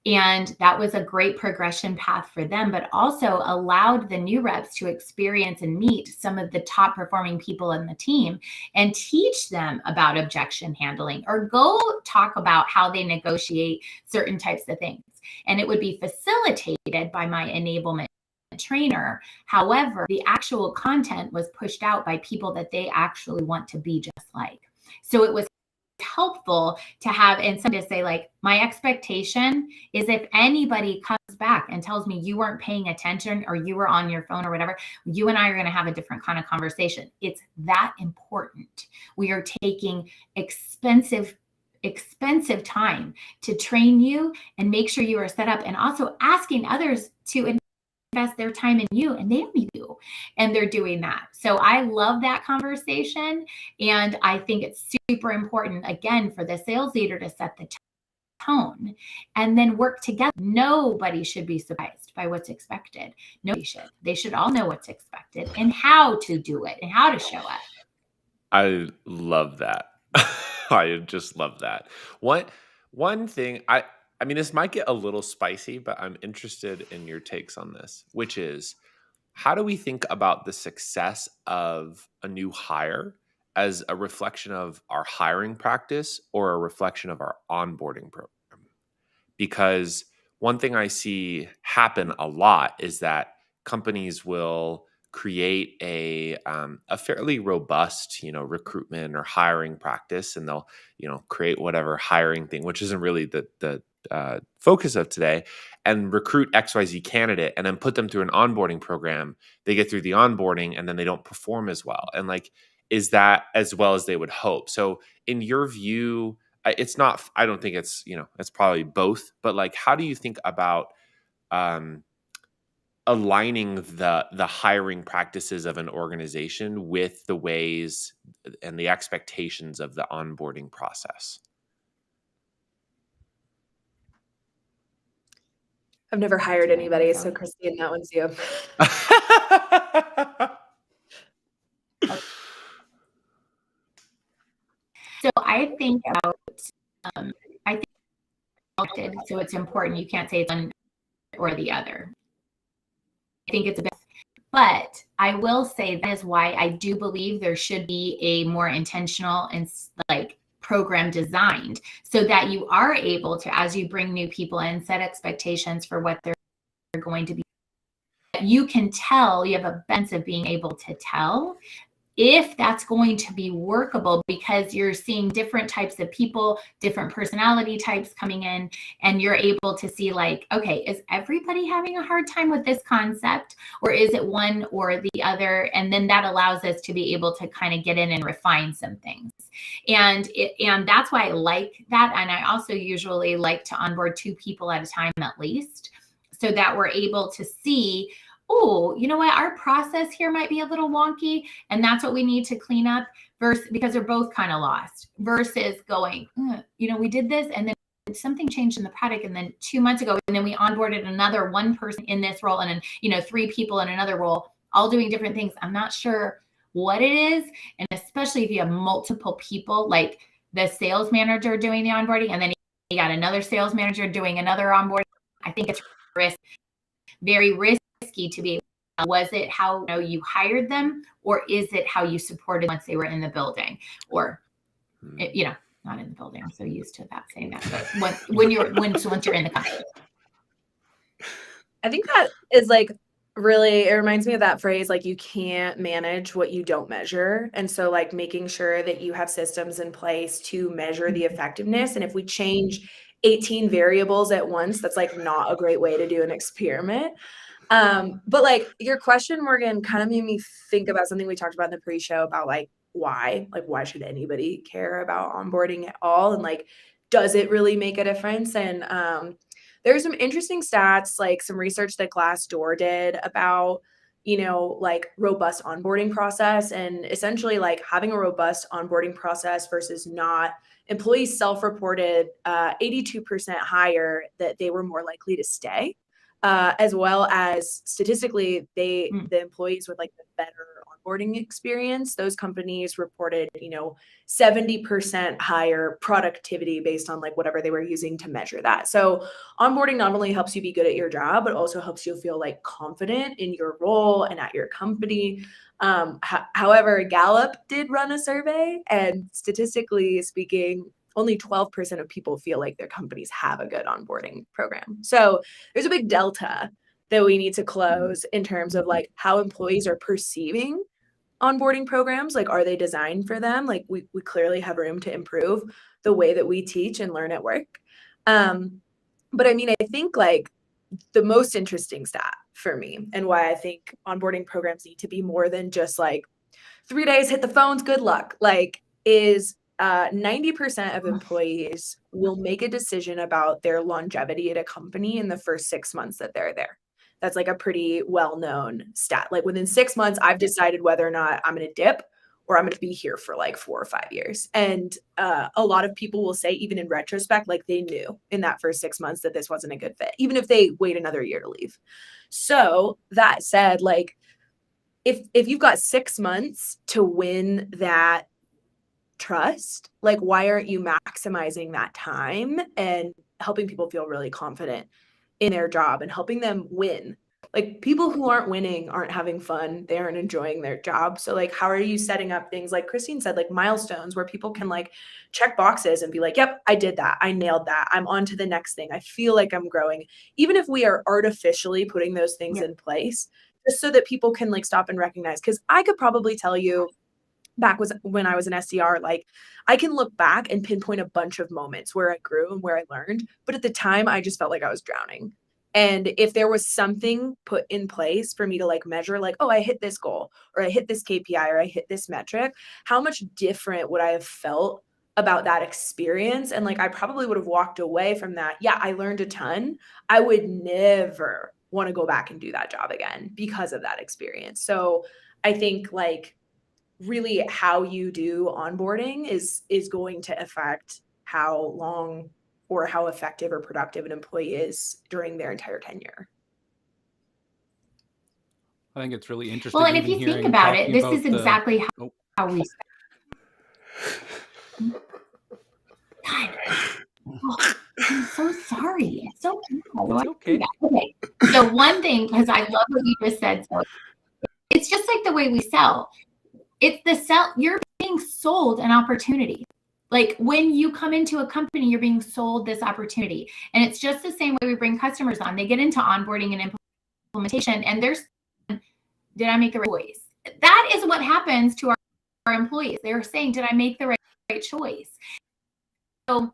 And that was a great progression path for them, but also allowed the new reps to experience and meet some of the top performing people in the team and teach them about objection handling or go talk about how they negotiate certain types of things. And it would be facilitated by my enablement trainer. However, the actual content was pushed out by people that they actually want to be just like. So it was helpful to have, and some to say like, my expectation is if anybody comes back and tells me you weren't paying attention or you were on your phone or whatever, you and I are going to have a different kind of conversation. It's that important. We are taking expensive time to train you and make sure you are set up, and also asking others to invest their time in you, and they don't need you, and they're doing that. So I love that conversation, and I think it's super important, again, for the sales leader to set the tone and then work together. Nobody should be surprised by what's expected. Nobody should. They should all know what's expected and how to do it and how to show up. I love that. I just love that. One thing, I mean, this might get a little spicy, but I'm interested in your takes on this, which is, how do we think about the success of a new hire as a reflection of our hiring practice or a reflection of our onboarding program? Because one thing I see happen a lot is that companies will create a fairly robust, recruitment or hiring practice, and they'll, create whatever hiring thing, which isn't really the focus of today, and recruit XYZ candidate and then put them through an onboarding program. They get through the onboarding and then they don't perform as well. And is that as well as they would hope? So in your view, it's not, I don't think it's, it's probably both, but how do you think about aligning the hiring practices of an organization with the ways and the expectations of the onboarding process? I've never hired anybody, so Christine, that one's you. So I think about, so it's important. You can't say it's one or the other. I think it's a bit, but I will say that is why I do believe there should be a more intentional and program designed so that you are able to, as you bring new people in, set expectations for what they're going to be. You can tell, you have a sense of being able to tell if that's going to be workable, because you're seeing different types of people, different personality types coming in, and you're able to see okay, is everybody having a hard time with this concept, or is it one or the other? And then that allows us to be able to kind of get in and refine some things. And that's why I like that. And I also usually like to onboard 2 people at a time at least, so that we're able to see, oh, you know what, our process here might be a little wonky, and that's what we need to clean up, because they're both kind of lost, versus going, we did this and then something changed in the product, and then 2 months ago, and then we onboarded another one person in this role, and then 3 people in another role, all doing different things. I'm not sure what it is. And especially if you have multiple people, like the sales manager doing the onboarding, and then you got another sales manager doing another onboarding, I think it's very risky to be. Was it how you hired them, or is it how you supported once they were in the building, or not in the building? I'm so used to that saying that. But once you're in the company. I think that is like really, it reminds me of that phrase, like you can't manage what you don't measure. And so like making sure that you have systems in place to measure the effectiveness. And if we change 18 variables at once, that's like not a great way to do an experiment. But like your question, Morgan, kind of made me think about something we talked about in the pre-show about like why should anybody care about onboarding at all? And like, does it really make a difference? And there's some interesting stats, like some research that Glassdoor did about, like robust onboarding process, and essentially like having a robust onboarding process versus not. Employees self-reported 82% higher that they were more likely to stay. As well as statistically, the employees with like the better onboarding experience, those companies reported, 70% higher productivity based on like whatever they were using to measure that. So onboarding not only helps you be good at your job, but also helps you feel like confident in your role and at your company. However, Gallup did run a survey, and statistically speaking, only 12% of people feel like their companies have a good onboarding program. So there's a big delta that we need to close in terms of like how employees are perceiving onboarding programs. Like, are they designed for them? Like we clearly have room to improve the way that we teach and learn at work. But I mean, I think like the most interesting stat for me, and why I think onboarding programs need to be more than just like 3 days, hit the phones, good luck, like is 90% of employees will make a decision about their longevity at a company in the first 6 months that they're there. That's like a pretty well-known stat. Like within 6 months, I've decided whether or not I'm going to dip or I'm going to be here for like 4 or 5 years. And a lot of people will say, even in retrospect, like they knew in that first 6 months that this wasn't a good fit, even if they wait another year to leave. So that said, like if you've got 6 months to win that trust, like why aren't you maximizing that time and helping people feel really confident in their job and helping them win? Like people who aren't winning aren't having fun, they aren't enjoying their job. So like how are you setting up things like Christine said, like milestones where people can like check boxes and be like, yep, I did that, I nailed that, I'm on to the next thing, I feel like I'm growing, even if we are artificially putting those things in place, just so that people can like stop and recognize. Because I could probably tell you back when I was an SDR, like I can look back and pinpoint a bunch of moments where I grew and where I learned. But at the time, I just felt like I was drowning. And if there was something put in place for me to like measure, like, oh, I hit this goal, or I hit this KPI, or I hit this metric, how much different would I have felt about that experience? And like, I probably would have walked away from that. Yeah, I learned a ton. I would never want to go back and do that job again because of that experience. So I think like really how you do onboarding is going to affect how long or how effective or productive an employee is during their entire tenure. I think it's really interesting. Well, and if you think about it, this is exactly how we. God, I'm so sorry. It's so okay. Okay. So one thing, because I love what you just said. So it's just like the way we sell. It's the sell. You're being sold an opportunity. Like when you come into a company, you're being sold this opportunity. And it's just the same way we bring customers on. They get into onboarding and implementation, and there's, did I make the right choice? That is what happens to our employees. They're saying, did I make the right choice? So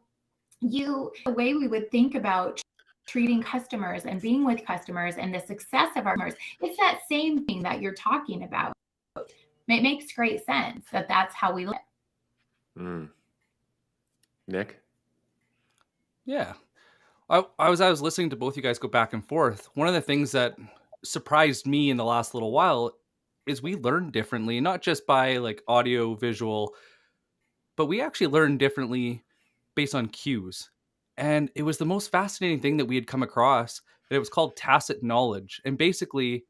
the way we would think about treating customers and being with customers and the success of our customers, it's that same thing that you're talking about. It makes great sense that that's how we live. Nick? Yeah. I was listening to both you guys go back and forth. One of the things that surprised me in the last little while is we learn differently, not just by like audio, visual, but we actually learn differently based on cues. And it was the most fascinating thing that we had come across. And it was called tacit knowledge. And basically,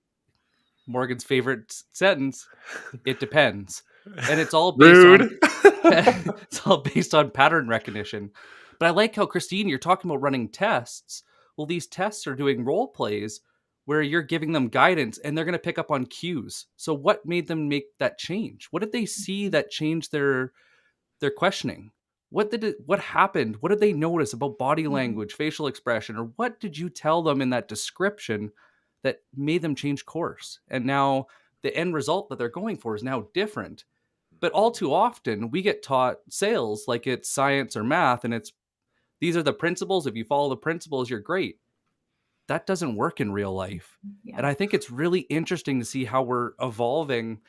Morgan's favorite sentence, it depends. And it's all based it's all based on pattern recognition. But I like how, Christine, you're talking about running tests. Well, these tests are doing role plays where you're giving them guidance and they're going to pick up on cues. So what made them make that change? What did they see that changed their questioning? What happened? What did they notice about body language, facial expression, or what did you tell them in that description that made them change course? And now the end result that they're going for is now different. But all too often we get taught sales like it's science or math, and these are the principles. If you follow the principles, you're great. That doesn't work in real life. Yeah. And I think it's really interesting to see how we're evolving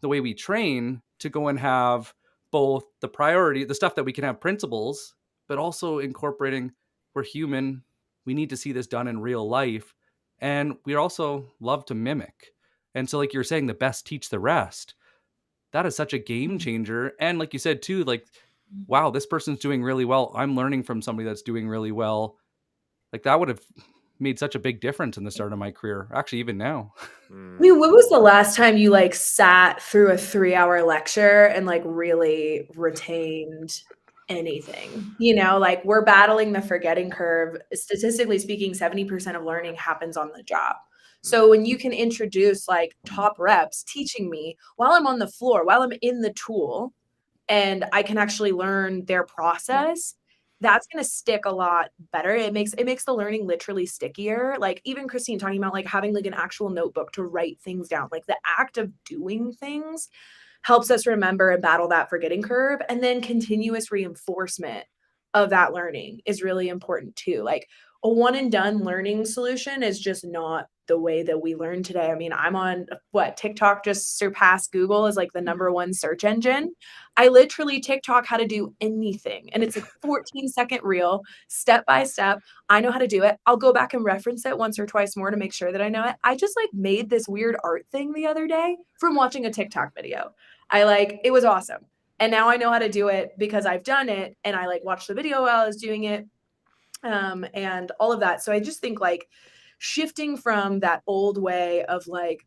the way we train to go and have both the stuff that we can have principles, but also incorporating we're human. We need to see this done in real life. And we also love to mimic. And so like you're saying, the best teach the rest. That is such a game changer. And like you said too, like, wow, this person's doing really well. I'm learning from somebody that's doing really well. Like that would have made such a big difference in the start of my career. Actually, even now. I mean, when was the last time you like sat through a 3-hour lecture and like really retained anything? You know, like we're battling the forgetting curve. Statistically speaking, 70% of learning happens on the job. So when you can introduce like top reps teaching me while I'm on the floor, while I'm in the tool, and I can actually learn their process, that's going to stick a lot better. It makes the learning literally stickier. Like even Christine talking about like having like an actual notebook to write things down, like the act of doing things helps us remember and battle that forgetting curve. And then continuous reinforcement of that learning is really important too. Like a one and done learning solution is just not the way that we learn today. I mean, I'm on TikTok just surpassed Google as like the #1 search engine. I literally TikTok how to do anything. And it's a 14-second reel, step by step. I know how to do it. I'll go back and reference it once or twice more to make sure that I know it. I just like made this weird art thing the other day from watching a TikTok video. It was awesome. And now I know how to do it because I've done it and I like watched the video while I was doing it. And all of that. So I just think like shifting from that old way of like,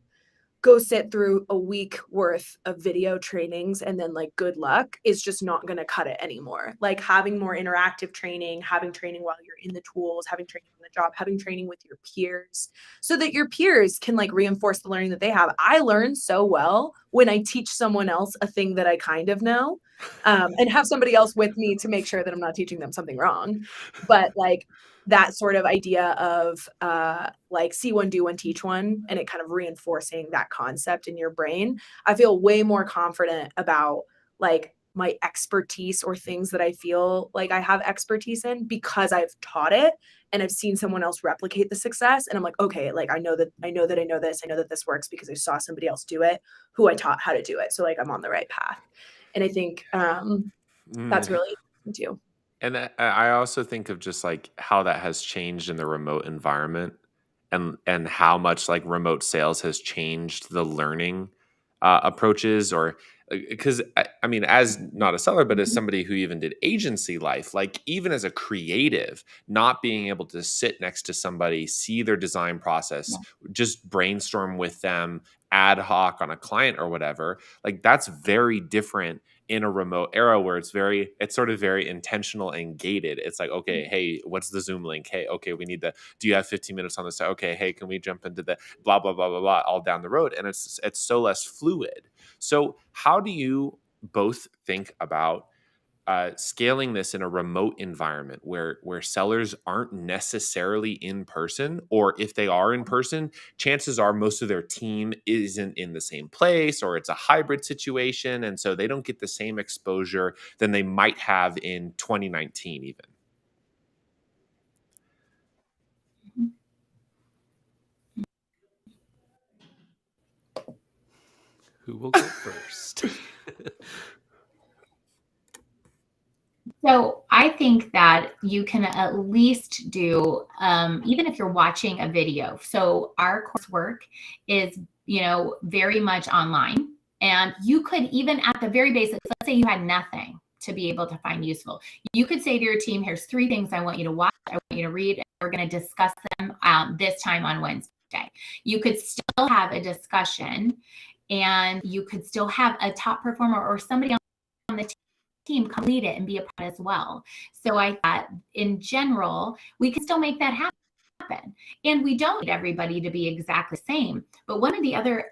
go sit through a week worth of video trainings and then like good luck is just not going to cut it anymore. Like having more interactive training, having training while you're in the tools, having training on the job, having training with your peers so that your peers can like reinforce the learning that they have. I learn so well when I teach someone else a thing that I kind of know, and have somebody else with me to make sure that I'm not teaching them something wrong. But like that sort of idea of like see one, do one, teach one, and it kind of reinforcing that concept in your brain. I feel way more confident about like my expertise or things that I feel like I have expertise in because I've taught it and I've seen someone else replicate the success. And I'm like, okay, like I know that I know that this works because I saw somebody else do it who I taught how to do it. So like I'm on the right path. And I think that's really important too. And I also think of just like how that has changed in the remote environment and how much like remote sales has changed the learning approaches or because I mean, as not a seller, but as somebody who even did agency life, like even as a creative, not being able to sit next to somebody, see their design process, just brainstorm with them ad hoc on a client or whatever, like that's very different in a remote era where it's sort of very intentional and gated. It's like, okay, hey, what's the Zoom link? Hey, okay, do you have 15 minutes on this? Okay, hey, can we jump into the blah, blah, blah, blah, blah, all down the road? And it's so less fluid. So how do you both think about scaling this in a remote environment where sellers aren't necessarily in person, or if they are in person, chances are most of their team isn't in the same place, or it's a hybrid situation, and so they don't get the same exposure than they might have in 2019 even? Who will go first? So I think that you can at least do, even if you're watching a video. So our coursework is, very much online. And you could even at the very basics, let's say you had nothing to be able to find useful. You could say to your team, here's 3 things I want you to watch, I want you to read, and we're going to discuss them this time on Wednesday. You could still have a discussion and you could still have a top performer or somebody on the team complete it and be a part as well. So I thought in general, we can still make that happen. happen. And we don't need everybody to be exactly the same. But one of the other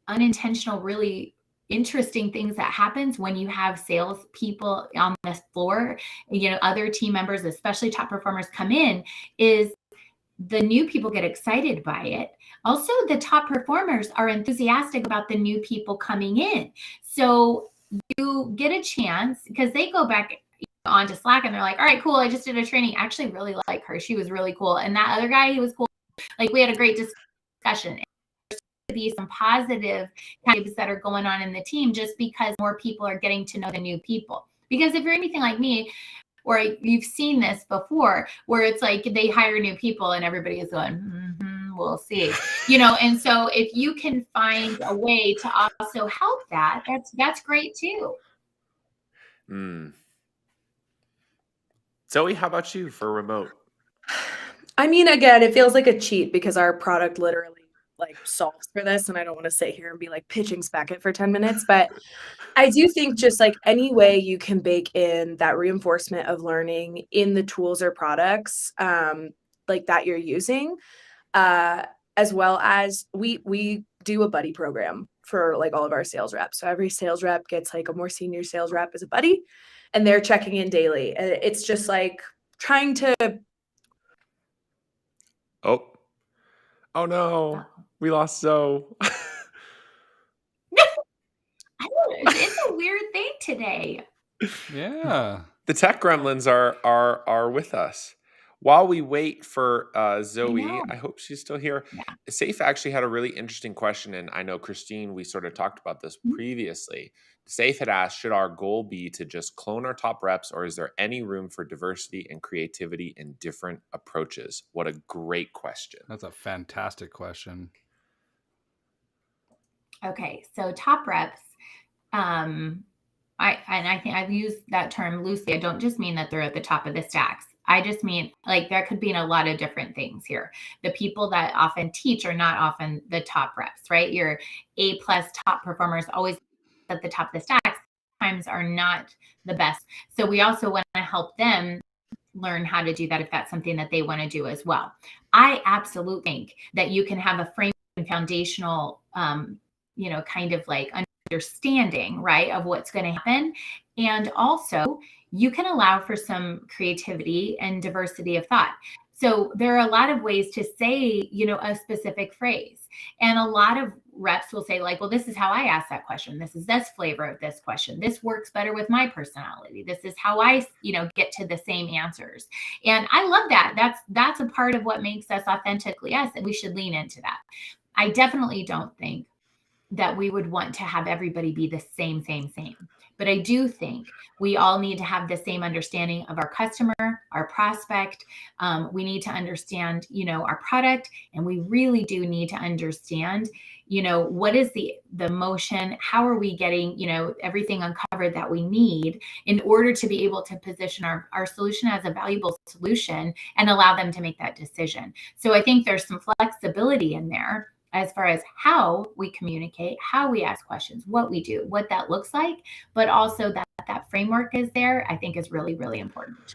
unintentional, really interesting things that happens when you have sales people on the floor, other team members, especially top performers, come in, is the new people get excited by it. Also, the top performers are enthusiastic about the new people coming in. So you get a chance, because they go back onto Slack and they're like, all right, cool, I just did a training. I actually really like her. She was really cool. And that other guy, he was cool. Like, we had a great discussion. There's to be some positive vibes that are going on in the team, just because more people are getting to know the new people. Because if you're anything like me, or you've seen this before, where it's like they hire new people and everybody is going, we'll see, and so if you can find a way to also help that's great too. Zoe, how about you for remote? I mean, again, it feels like a cheat because our product literally solves for this, and I don't want to sit here and be pitching spec it for 10 minutes, but I do think just any way you can bake in that reinforcement of learning in the tools or products that you're using, as well as we do a buddy program for all of our sales reps. So every sales rep gets a more senior sales rep as a buddy, and they're checking in daily. And it's just trying to. Oh no, we lost Zoe. It's a weird thing today. Yeah. The tech gremlins are with us. While we wait for Zoe, I hope she's still here. Yeah. Safe actually had a really interesting question, and I know, Christine, we sort of talked about this previously. Safe had asked, should our goal be to just clone our top reps, or is there any room for diversity and creativity in different approaches? What a great question. That's a fantastic question. Okay, so top reps, I think I've used that term loosely. I don't just mean that they're at the top of the stacks. I just mean there could be a lot of different things here. The people that often teach are not often the top reps, right? Your A+ top performers always at the top of the stacks sometimes are not the best. So we also want to help them learn how to do that if that's something that they want to do as well. I absolutely think that you can have a frame and foundational, kind of understanding, right, of what's going to happen. And also you can allow for some creativity and diversity of thought. So there are a lot of ways to say, a specific phrase. And a lot of reps will say well, this is how I ask that question. This is this flavor of this question. This works better with my personality. This is how I, get to the same answers. And I love that. That's a part of what makes us authentically us, and we should lean into that. I definitely don't think that we would want to have everybody be the same. But I do think we all need to have the same understanding of our customer, our prospect. We need to understand, our product, and we really do need to understand, what is the motion? How are we getting, everything uncovered that we need in order to be able to position our solution as a valuable solution and allow them to make that decision. So I think there's some flexibility in there as far as how we communicate, how we ask questions, what we do, what that looks like, but also that framework is there, I think is really, really important.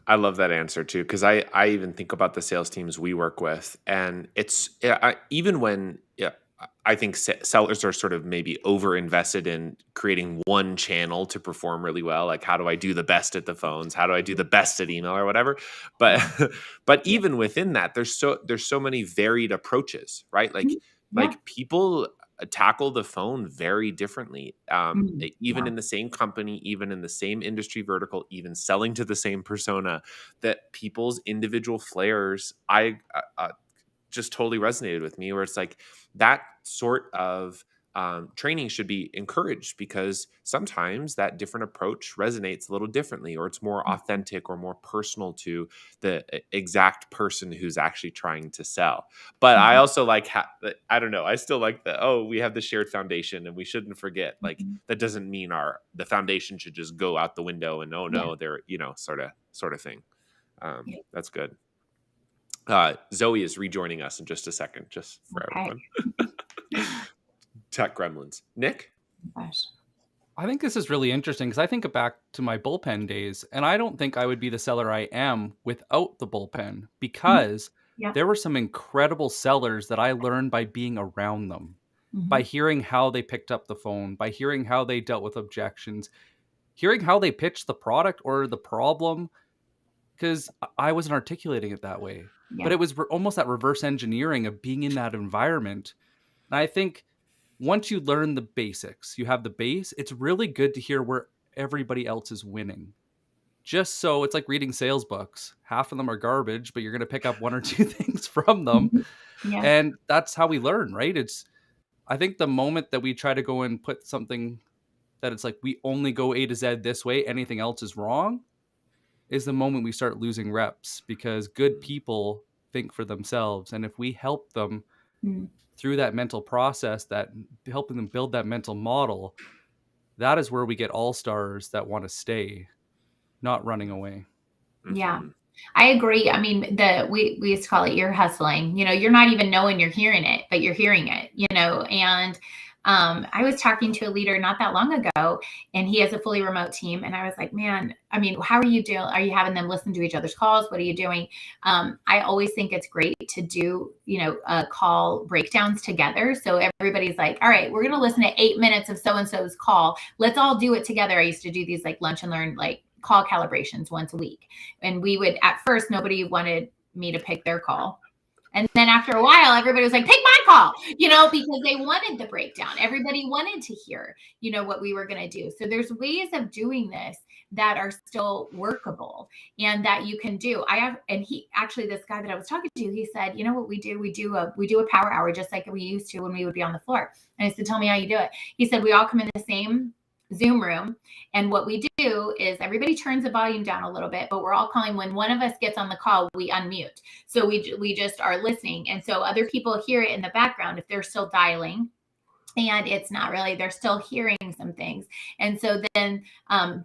I love that answer too, because I even think about the sales teams we work with, and it's even when I think sellers are sort of maybe over invested in creating one channel to perform really well. Like, how do I do the best at the phones? How do I do the best at email or whatever? But but even within that, there's so many varied approaches, right? Like people tackle the phone very differently, even in the same company, even in the same industry vertical, even selling to the same persona. That people's individual flares, I just totally resonated with me, where it's that sort of training should be encouraged, because sometimes that different approach resonates a little differently, or it's more authentic or more personal to the exact person who's actually trying to sell. But I also I don't know, I still like we have the shared foundation, and we shouldn't forget, that doesn't mean the foundation should just go out the window and they're, sort of thing. That's good. Zoe is rejoining us in just a second, just for everyone. Tech gremlins. Nick? Gosh. I think this is really interesting because I think back to my bullpen days, and I don't think I would be the seller I am without the bullpen, because Yeah. there were some incredible sellers that I learned by being around them, by Mhm. hearing how they picked up the phone, by hearing how they dealt with objections, hearing how they pitched the product or the problem, because I wasn't articulating it that way. But Yeah. it was almost that reverse engineering of being in that environment. And I think once you learn the basics, you have the base, it's really good to hear where everybody else is winning. Just so it's like reading sales books. Half of them are garbage, but you're going to pick up one or two things from them. Mhm. Yeah. And that's how we learn, right? I think the moment that we try to go and put something that it's like we only go A to Z this way, anything else is wrong, is the moment we start losing reps, because good people think for themselves. And if we help them Mm. through that mental process, that helping them build that mental model, that is where we get all stars that want to stay, not running away. Yeah. Mhm. I agree. I mean, we used to call it ear hustling. You're not even knowing you're hearing it, but you're hearing it, and I was talking to a leader not that long ago, and he has a fully remote team. And I was like, man, I mean, how are you doing? Are you having them listen to each other's calls? What are you doing? I always think it's great to do, call breakdowns together. So everybody's like, all right, we're going to listen to 8 minutes of so-and-so's call. Let's all do it together. I used to do these like lunch and learn, like call calibrations once a week. And we would, at first, nobody wanted me to pick their call. And then after a while, everybody was like, pick my call, because they wanted the breakdown. Everybody wanted to hear, what we were going to do. So there's ways of doing this that are still workable and that you can do. This guy that I was talking to, he said, you know what we do? We do a power hour, just like we used to when we would be on the floor. And I said, tell me how you do it. He said, we all come in the same Zoom room. And what we do is everybody turns the volume down a little bit, but we're all calling. When one of us gets on the call, we unmute. So we just are listening. And so other people hear it in the background if they're still dialing. And it's not really, they're still hearing some things. And so then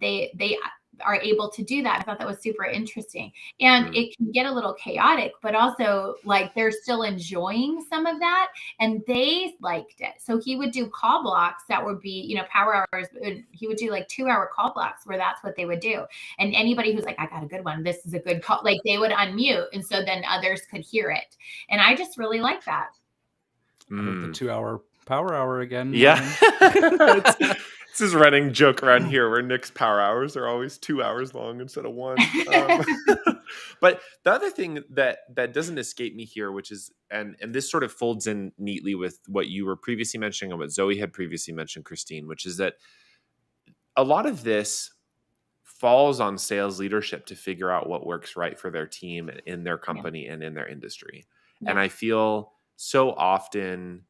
they are able to do that. I thought that was super interesting. And it can get a little chaotic, but also like they're still enjoying some of that, and they liked it. So he would do call blocks that would be, power hours. He would do like 2-hour call blocks where that's what they would do. And anybody who's like, I got a good one, this is a good call, like they would unmute. And so then others could hear it. And I just really like that. The 2-hour power hour again. Yeah. It's this running joke around here where Nick's power hours are always 2 hours long instead of 1. But the other thing that doesn't escape me here, which is, and this sort of folds in neatly with what you were previously mentioning and what Zoe had previously mentioned, Christine, which is that a lot of this falls on sales leadership to figure out what works right for their team in their company and in their industry. Yeah. And I feel so often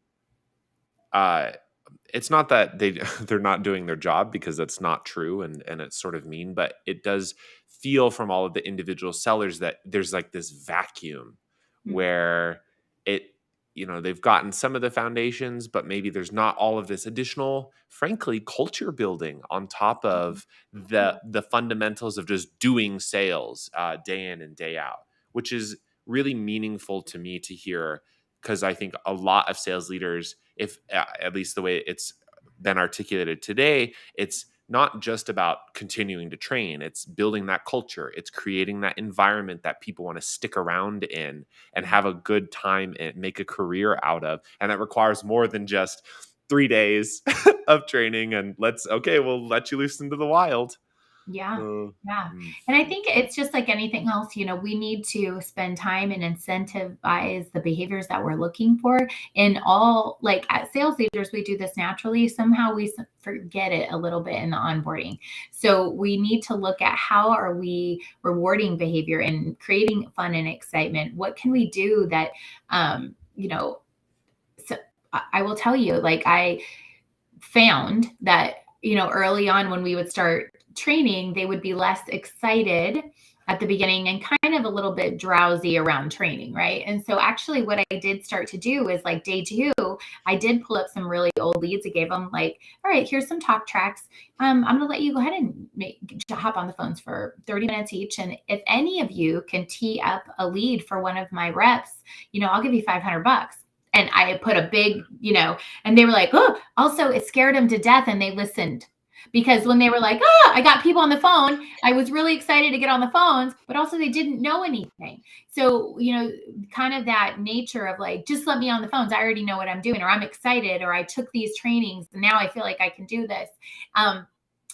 it's not that they're not doing their job, because that's not true, and it's sort of mean, but it does feel from all of the individual sellers that there's like this vacuum where they've gotten some of the foundations, but maybe there's not all of this additional, frankly, culture building on top of the fundamentals of just doing sales day in and day out, which is really meaningful to me to hear. Because I think a lot of sales leaders, if at least the way it's been articulated today, it's not just about continuing to train. It's building that culture. It's creating that environment that people want to stick around in and have a good time and make a career out of. And that requires more than just 3 days of training and we'll let you loose into the wild. Yeah. And I think it's just like anything else, we need to spend time and incentivize the behaviors that we're looking for in all, like as sales leaders, we do this naturally. Somehow we forget it a little bit in the onboarding. So we need to look at how are we rewarding behavior and creating fun and excitement? What can we do that, so I will tell you, like I found that, early on when we would start training, they would be less excited at the beginning and kind of a little bit drowsy around training, right? And so actually what I did start to do is like day 2, I did pull up some really old leads. I gave them like, all right, here's some talk tracks. I'm going to let you go ahead and hop on the phones for 30 minutes each. And if any of you can tee up a lead for one of my reps, I'll give you $500. And I put a big, and they were like, oh, also it scared them to death and they listened. Because when they were like, oh, I got people on the phone, I was really excited to get on the phones, but also they didn't know anything. So, kind of that nature of like, just let me on the phones. I already know what I'm doing, or I'm excited, or I took these trainings and now I feel like I can do this.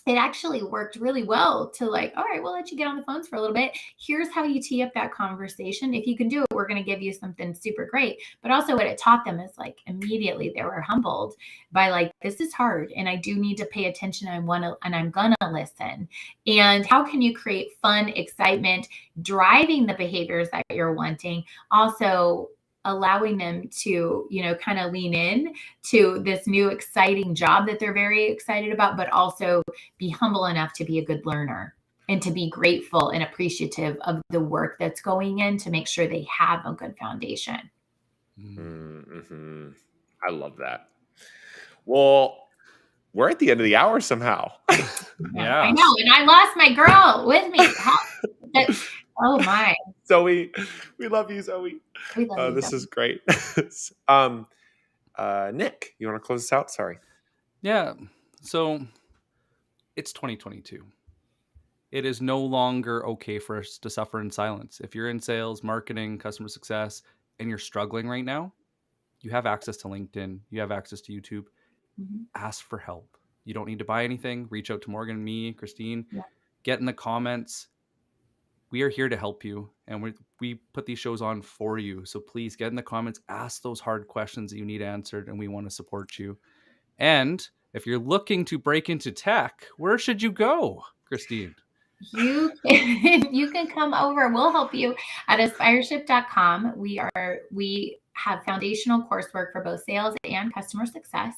It actually worked really well to like, all right, we'll let you get on the phones for a little bit. Here's how you tee up that conversation. If you can do it, we're going to give you something super great. But also what it taught them is like immediately they were humbled by like, this is hard and I do need to pay attention. I'm going to listen. And how can you create fun, excitement, driving the behaviors that you're wanting? Also, allowing them to, kind of lean in to this new exciting job that they're very excited about, but also be humble enough to be a good learner and to be grateful and appreciative of the work that's going in to make sure they have a good foundation. Mm-hmm. I love that. Well, we're at the end of the hour somehow. Yeah. I know. And I lost my girl with me. Oh my. Zoe, we love you, Zoe. We love you, this Zoe. is great. Nick, you want to close this out? Sorry. Yeah. So it's 2022. It is no longer okay for us to suffer in silence. If you're in sales, marketing, customer success, and you're struggling right now, you have access to LinkedIn, you have access to YouTube. Mm-hmm. Ask for help. You don't need to buy anything. Reach out to Morgan and me, Christine. Yeah. Get in the comments. We are here to help you, and we put these shows on for you. So please get in the comments, ask those hard questions that you need answered, and we want to support you. And if you're looking to break into tech, where should you go, Christine? You can come over. We'll help you at aspireship.com. We have foundational coursework for both sales and customer success.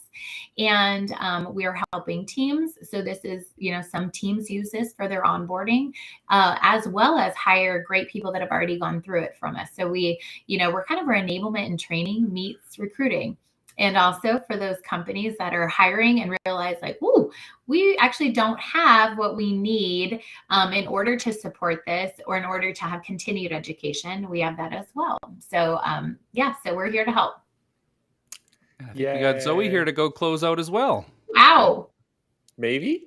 And we are helping teams. So this is, some teams use this for their onboarding, as well as hire great people that have already gone through it from us. So we're kind of our enablement and training meets recruiting. And also for those companies that are hiring and realize like, ooh, we actually don't have what we need in order to support this or in order to have continued education. We have that as well. So so we're here to help. Yeah, we got Zoe here to go close out as well. Wow. Maybe?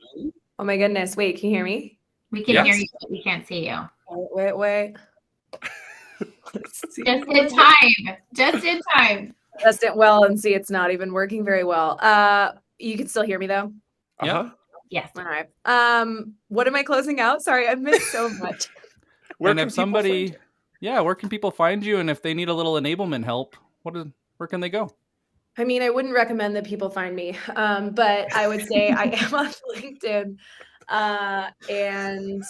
Oh my goodness. Wait, can you hear me? We can hear you, but we can't see you. Wait. Just in time. Test it well and see it's not even working very well. You can still hear me though? Yeah. Yes. All right. What am I closing out? Sorry, I missed so much. where can people find you? And if they need a little enablement help, where can they go? I mean, I wouldn't recommend that people find me, but I would say I am on LinkedIn, and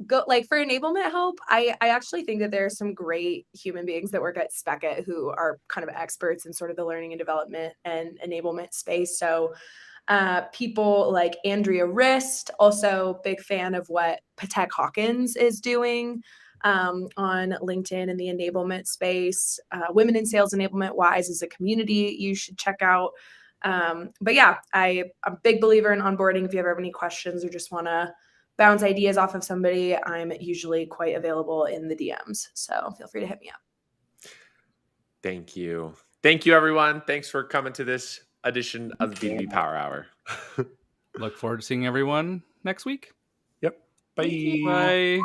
go like for enablement help. I actually think that there are some great human beings that work at Speckett who are kind of experts in sort of the learning and development and enablement space. So people like Andrea Rist, also big fan of what Patek Hawkins is doing on LinkedIn in the enablement space. Women in Sales Enablement Wise is a community you should check out. But yeah, I'm a big believer in onboarding. If you ever have any questions or just want to bounce ideas off of somebody, I'm usually quite available in the DMs. So feel free to hit me up. Thank you. Thank you, everyone. Thanks for coming to this edition of the B2B Power Hour. Look forward to seeing everyone next week. Yep. Bye. Bye.